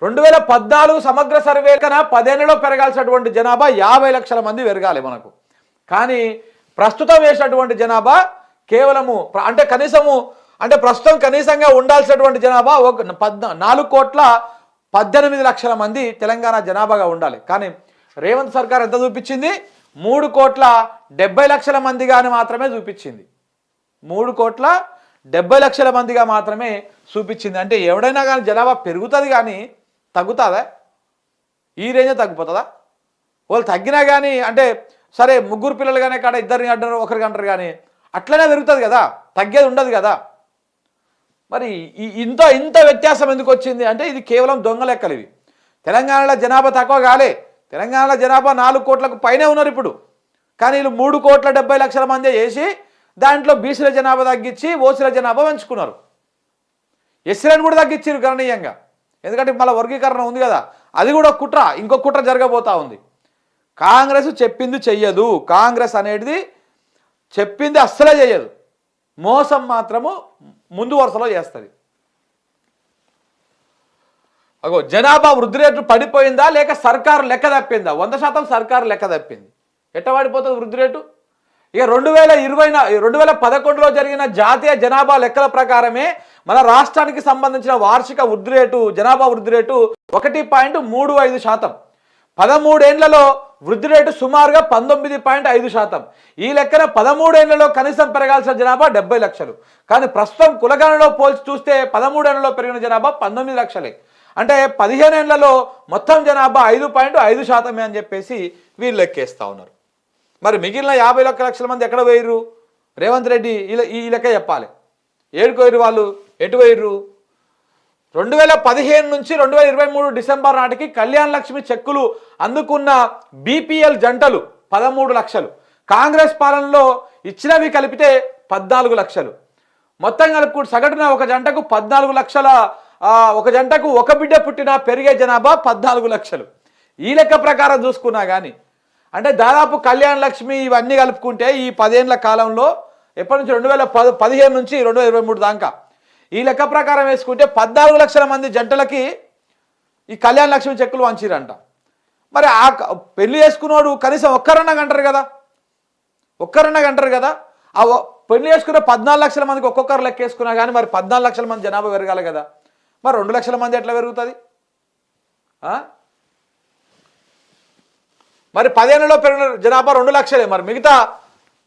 2014 సమగ్ర సర్వే కన్నా 10 ఏళ్లలో పెరగాల్సినటువంటి జనాభా 50 లక్షల మంది పెరగాలి మనకు. కానీ ప్రస్తుతం వేసినటువంటి జనాభా కేవలము అంటే కనీసము అంటే ప్రస్తుతం కనీసంగా ఉండాల్సినటువంటి జనాభా 4,18,00,000 మంది తెలంగాణ జనాభాగా ఉండాలి. కానీ రేవంత్ సర్కార్ ఎంత చూపించింది? 3,70,00,000 మందిగాని మాత్రమే చూపించింది. 3,70,00,000 మందిగా మాత్రమే చూపించింది. అంటే ఎవడైనా కానీ జనాభా పెరుగుతుంది కానీ తగ్గుతుందా? ఈ రేంజ్ తగ్గిపోతుందా? వాళ్ళు తగ్గినా కానీ అంటే సరే ముగ్గురు పిల్లలు కానీ కాడ ఇద్దరిని అంటారు ఒకరికి అంటారు కానీ అట్లనే పెరుగుతుంది కదా, తగ్గేది ఉండదు కదా. మరి ఇంత వ్యత్యాసం ఎందుకు వచ్చింది అంటే ఇది కేవలం దొంగ లెక్కలు ఇవి. తెలంగాణలో జనాభా తక్కువ కాలే, తెలంగాణలో జనాభా 4 కోట్లకు పైనే ఉన్నారు ఇప్పుడు. కానీ వీళ్ళు 3,70,00,000 మంది చేసి దాంట్లో బీసీల జనాభా తగ్గించి ఓసీల జనాభా పెంచుకున్నారు. ఎస్సీలను కూడా తగ్గించారు గణనీయంగా. ఎందుకంటే మళ్ళీ వర్గీకరణ ఉంది కదా, అది కూడా కుట్ర, ఇంకో కుట్ర జరగబోతా ఉంది. కాంగ్రెస్ చెప్పింది చెయ్యదు, కాంగ్రెస్ అనేది చెప్పింది అస్సలే చెయ్యదు, మోసం మాత్రము ముందు వరుసలో చేస్తుంది. అగో జనాభా వృద్ధి రేటు పడిపోయిందా లేక సర్కారు లెక్క తప్పిందా? 100% సర్కారు లెక్క తప్పింది. ఎట్ట పడిపోతుంది వృద్ధి రేటు? ఇక 2011లో జరిగిన జాతీయ జనాభా లెక్కల ప్రకారమే మన రాష్ట్రానికి సంబంధించిన వార్షిక వృద్ధి రేటు జనాభా వృద్ధి రేటు 1.35%. 13 ఏళ్లలో వృద్ధి రేటు సుమారుగా 19.5%. ఈ లెక్కన 13 ఏళ్లలో కనీసం పెరగాల్సిన జనాభా 70 లక్షలు. కానీ ప్రస్తుతం కులగణనలో పోల్చి చూస్తే 13 ఏళ్లలో పెరిగిన జనాభా 19 లక్షలే. అంటే 15 ఏళ్లలో మొత్తం జనాభా 5.5% అని చెప్పేసి వీళ్ళు లెక్కేస్తూ ఉన్నారు. మరి మిగిలిన 50 లక్షల మంది ఎక్కడ పోయిర్రు? రేవంత్ రెడ్డి ఈ లెక్క చెప్పాలి. ఏడుకు పోయిర్రు వాళ్ళు? ఎటు పోయిర్రు? 2015 నుంచి 2023 డిసెంబర్ నాటికి కళ్యాణ లక్ష్మి చెక్కులు అందుకున్న బీపీఎల్ జంటలు 13 లక్షలు. కాంగ్రెస్ పాలనలో ఇచ్చినవి కలిపితే 14 లక్షలు. మొత్తం కలుపుకుంటూ సగటున ఒక జంటకు 14 లక్షల, ఒక జంటకు ఒక బిడ్డ పుట్టినా పెరిగే జనాభా 14 లక్షలు. ఈ లెక్క ప్రకారం చూసుకున్నా కానీ అంటే దాదాపు కళ్యాణ లక్ష్మి ఇవన్నీ కలుపుకుంటే ఈ 10 ఏళ్ల కాలంలో ఎప్పటి నుంచి 2015 నుంచి 2023 దాకా ఈ లెక్క ప్రకారం వేసుకుంటే 14 లక్షల మంది జంటలకి ఈ కళ్యాణ లక్ష్మి చెక్కులు వంచిరంట. మరి ఆ పెళ్లి చేసుకున్నోడు కనీసం ఒక్కరన్నా అంటారు కదా. ఆ పెళ్లి చేసుకున్న 14 లక్షల మందికి ఒక్కొక్కరు లెక్క వేసుకున్నా కానీ మరి 14 లక్షల మంది జనాభా పెరగాలి కదా. మరి 2 లక్షల మంది ఎట్లా పెరుగుతుంది? మరి 10 ఏళ్లలో పెరిగిన జనాభా 2 లక్షలే. మరి మిగతా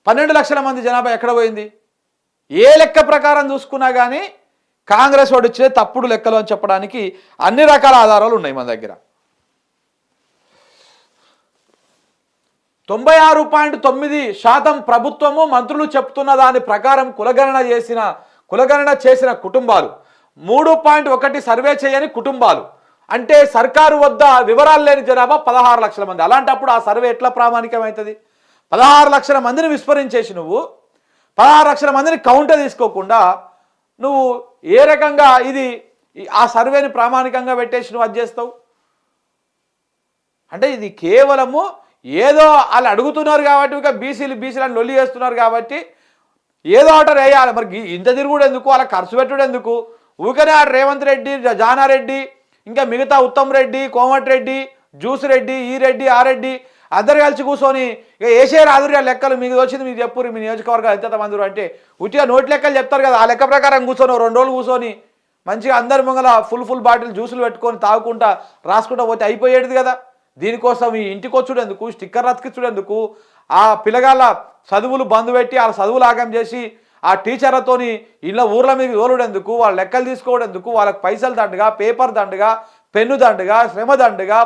12 లక్షల మంది జనాభా ఎక్కడ పోయింది? ఏ లెక్క ప్రకారం చూసుకున్నా కానీ కాంగ్రెస్ వాడు ఇచ్చే తప్పుడు లెక్కలు అని చెప్పడానికి అన్ని రకాల ఆధారాలు ఉన్నాయి మన దగ్గర. 96.9% ప్రభుత్వము మంత్రులు చెప్తున్న దాని ప్రకారం కులగణన చేసిన కుటుంబాలు 3.1 సర్వే చేయని కుటుంబాలు అంటే సర్కారు వద్ద వివరాలు లేని జనాభా 16 లక్షల మంది. అలాంటప్పుడు ఆ సర్వే ఎట్లా ప్రామాణికమవుతుంది? 16 లక్షల మందిని విస్మరించేసి నువ్వు 16 లక్షల మందిని కౌంటర్ తీసుకోకుండా నువ్వు ఏ రకంగా ఆ సర్వేని ప్రామాణికంగా పెట్టేసి నువ్వు అది చేస్తావు? అంటే ఇది కేవలము ఏదో వాళ్ళు అడుగుతున్నారు కాబట్టి ఇక బీసీలను లొల్లి చేస్తున్నారు కాబట్టి ఏదో ఆర్డర్ వేయాలి. మరి ఇంత తిరుగుడు ఎందుకు? వాళ్ళ ఖర్చు పెట్టుడు ఎందుకు? ఊకనే రేవంత్ రెడ్డి, జానారెడ్డి, ఇంకా మిగతా ఉత్తమ్ రెడ్డి, కోమటిరెడ్డి, జ్యూస్ రెడ్డి, ఈ రెడ్డి, ఆ రెడ్డి అందరు కలిసి కూర్చొని ఇక వేసే రాదురు లెక్కలు మీకు వచ్చింది మీకు చెప్పురు మీ నియోజకవర్గాలు ఎంత మంది అంటే ఉట్టిగా నోటి లెక్కలు చెప్తారు కదా. ఆ లెక్క ప్రకారం కూర్చొని 2 రోజులు కూర్చొని మంచిగా అందరి ముంగల ఫుల్ బాటిల్ జ్యూసులు పెట్టుకొని తాగుకుంటా రాసుకుంటా పోతే అయిపోయేది కదా. దీనికోసం ఈ ఇంటికి వచ్చుడు ఎందుకు? స్టిక్కర్ అతికించుడు ఎందుకు? ఆ పిల్లగాళ్ళ చదువులు బంద్ పెట్టి వాళ్ళ చదువులు ఆగం చేసి ఆ టీచర్లతోని ఊర్ల మీద తోలుడు ఎందుకు? వాళ్ళ లెక్కలు తీసుకోవడం ఎందుకు? వాళ్ళకి పైసలు దండగా, పేపర్ దండగా, పెన్ను దండగా, శ్రమ దండగా,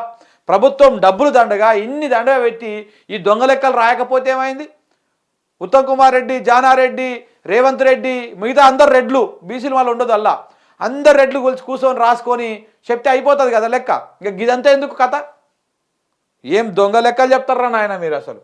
ప్రభుత్వం డబ్బులు దండగా, ఇన్ని దండగా పెట్టి ఈ దొంగ లెక్కలు రాయకపోతే ఏమైంది? ఉత్తమ్ కుమార్ రెడ్డి, జానారెడ్డి, రేవంత్ రెడ్డి, మిగతా అందరు రెడ్లు, బీసీలు వాళ్ళు ఉండదు అల్లా అందరు రెడ్లు కూర్చొని రాసుకొని చెప్తే అయిపోతుంది కదా లెక్క. ఇక ఇదంతా ఎందుకు కథ? ఏం దొంగ లెక్కలు చెప్తారా నాయన మీరు అసలు?